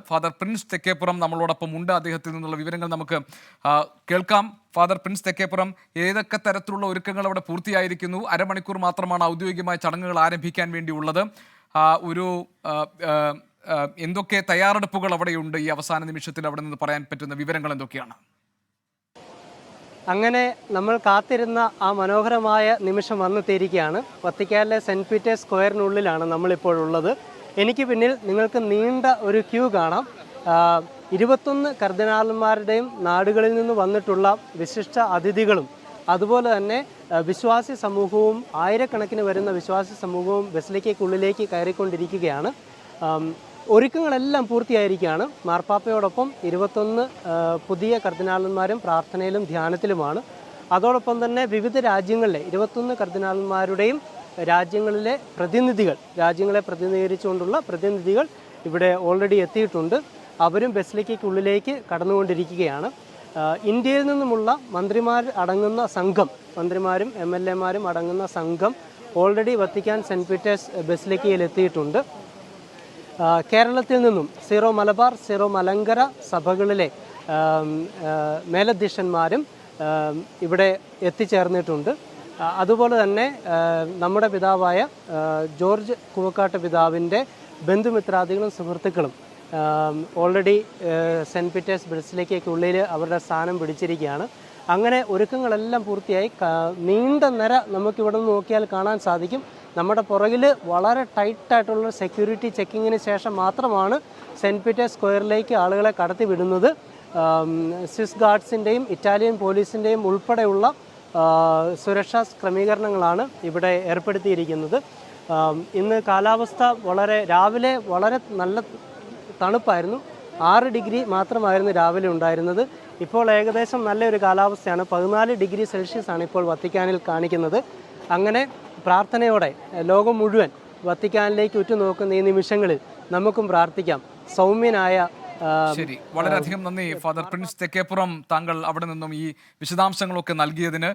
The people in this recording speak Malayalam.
ഫാദർ പ്രിൻസ് തെക്കേപ്പുറം നമ്മളോടൊപ്പം ഉണ്ട്. അദ്ദേഹത്തിൽ നിന്നുള്ള വിവരങ്ങൾ നമുക്ക് കേൾക്കാം. ഫാദർ പ്രിൻസ് തെക്കേപ്പുറം, ഏതൊക്കെ തരത്തിലുള്ള ഒരുക്കങ്ങൾ അവിടെ പൂർത്തിയായിരിക്കുന്നു? അരമണിക്കൂർ മാത്രമാണ് ഔദ്യോഗികമായ ചടങ്ങുകൾ ആരംഭിക്കാൻ വേണ്ടിയുള്ളത്. ഒരു എന്തൊക്കെ തയ്യാറെടുപ്പുകൾ അവിടെയുണ്ട്? ഈ അവസാന നിമിഷത്തിൽ അവിടെ നിന്ന് പറയാൻ പറ്റുന്ന വിവരങ്ങൾ എന്തൊക്കെയാണ്? അങ്ങനെ നമ്മൾ കാത്തിരുന്ന ആ മനോഹരമായ നിമിഷം വന്നെത്തിയിരിക്കുകയാണ്. വത്തിക്കാനിലെ സെൻറ്റ് പീറ്റേഴ്സ് സ്ക്വയറിനുള്ളിലാണ് നമ്മളിപ്പോഴുള്ളത്. എനിക്ക് പിന്നിൽ നിങ്ങൾക്ക് നീണ്ട ഒരു ക്യൂ കാണാം. 21 കർദിനാളന്മാരുടെയും നാടുകളിൽ നിന്ന് വന്നിട്ടുള്ള വിശിഷ്ട അതിഥികളും അതുപോലെ തന്നെ വിശ്വാസി സമൂഹവും, ആയിരക്കണക്കിന് വരുന്ന വിശ്വാസി സമൂഹവും ബസിലിക്കയ്ക്കുള്ളിലേക്ക് കയറിക്കൊണ്ടിരിക്കുകയാണ്. ഒരുക്കങ്ങളെല്ലാം പൂർത്തിയായിരിക്കുകയാണ്. മാർപ്പാപ്പയോടൊപ്പം 21 പുതിയ കർദിനാളന്മാരും പ്രാർത്ഥനയിലും ധ്യാനത്തിലുമാണ്. അതോടൊപ്പം തന്നെ വിവിധ രാജ്യങ്ങളിലെ 21 കർദിനാളന്മാരുടെയും രാജ്യങ്ങളിലെ പ്രതിനിധികൾ, രാജ്യങ്ങളെ പ്രതിനിധീകരിച്ചുകൊണ്ടുള്ള പ്രതിനിധികൾ ഇവിടെ ഓൾറെഡി എത്തിയിട്ടുണ്ട്. അവരും ബസിലിക്കയ്ക്കുള്ളിലേക്ക് കടന്നുകൊണ്ടിരിക്കുകയാണ്. ഇന്ത്യയിൽ നിന്നുമുള്ള മന്ത്രിമാർ അടങ്ങുന്ന സംഘം, മന്ത്രിമാരും MLA മാരും അടങ്ങുന്ന സംഘം ഓൾറെഡി വത്തിക്കാൻ സെൻറ്റ് പീറ്റേഴ്സ് ബസിലിക്കയിൽ എത്തിയിട്ടുണ്ട്. കേരളത്തിൽ നിന്നും സീറോ മലബാർ, സീറോ മലങ്കര സഭകളിലെ മേലധ്യക്ഷന്മാരും ഇവിടെ എത്തിച്ചേർന്നിട്ടുണ്ട്. അതുപോലെ തന്നെ നമ്മുടെ പിതാവായ ജോർജ് കുവക്കാട്ട് പിതാവിൻ്റെ ബന്ധുമിത്രാദികളും സുഹൃത്തുക്കളും ഓൾറെഡി സെൻറ്റ് പീറ്റേഴ്സ് ബസിലിക്കയ്ക്കുള്ളിൽ അവരുടെ സ്ഥാനം പിടിച്ചിരിക്കുകയാണ്. അങ്ങനെ ഒരുക്കങ്ങളെല്ലാം പൂർത്തിയായി. നീണ്ട നിര നമുക്കിവിടെ നിന്ന് നോക്കിയാൽ കാണാൻ സാധിക്കും. നമ്മുടെ പുറകിൽ വളരെ ടൈറ്റായിട്ടുള്ള സെക്യൂരിറ്റി ചെക്കിങ്ങിന് ശേഷം മാത്രമാണ് സെൻറ്റ് പീറ്റേഴ്സ് സ്ക്വയറിലേക്ക് ആളുകളെ കടത്തി വിടുന്നത്. സ്വിസ് ഗാർഡ്സിൻ്റെയും ഇറ്റാലിയൻ പോലീസിൻ്റെയും ഉൾപ്പെടെയുള്ള സുരക്ഷാ ക്രമീകരണങ്ങളാണ് ഇവിടെ ഏർപ്പെടുത്തിയിരിക്കുന്നത്. ഇന്ന് കാലാവസ്ഥ രാവിലെ വളരെ നല്ല തണുപ്പായിരുന്നു. 6 ഡിഗ്രി മാത്രമായിരുന്നു രാവിലെ ഉണ്ടായിരുന്നത്. ഇപ്പോൾ ഏകദേശം നല്ലൊരു കാലാവസ്ഥയാണ്. 14 ഡിഗ്രി സെൽഷ്യസ് ആണ് ഇപ്പോൾ വത്തിക്കാനിൽ കാണിക്കുന്നത്. അങ്ങനെ പ്രാർത്ഥനയോടെ ലോകം മുഴുവൻ വത്തിക്കാനിലേക്ക് ഉറ്റുനോക്കുന്ന ഈ നിമിഷങ്ങളിൽ നമുക്കും പ്രാർത്ഥിക്കാം. സൗമ്യനായ ശരി, വളരെയധികം നന്ദി ഫാദർ പ്രിൻസ് തെക്കേപ്പുറം, താങ്കൾ അവിടെ നിന്നും ഈ വിശദാംശങ്ങളൊക്കെ നൽകിയതിന്.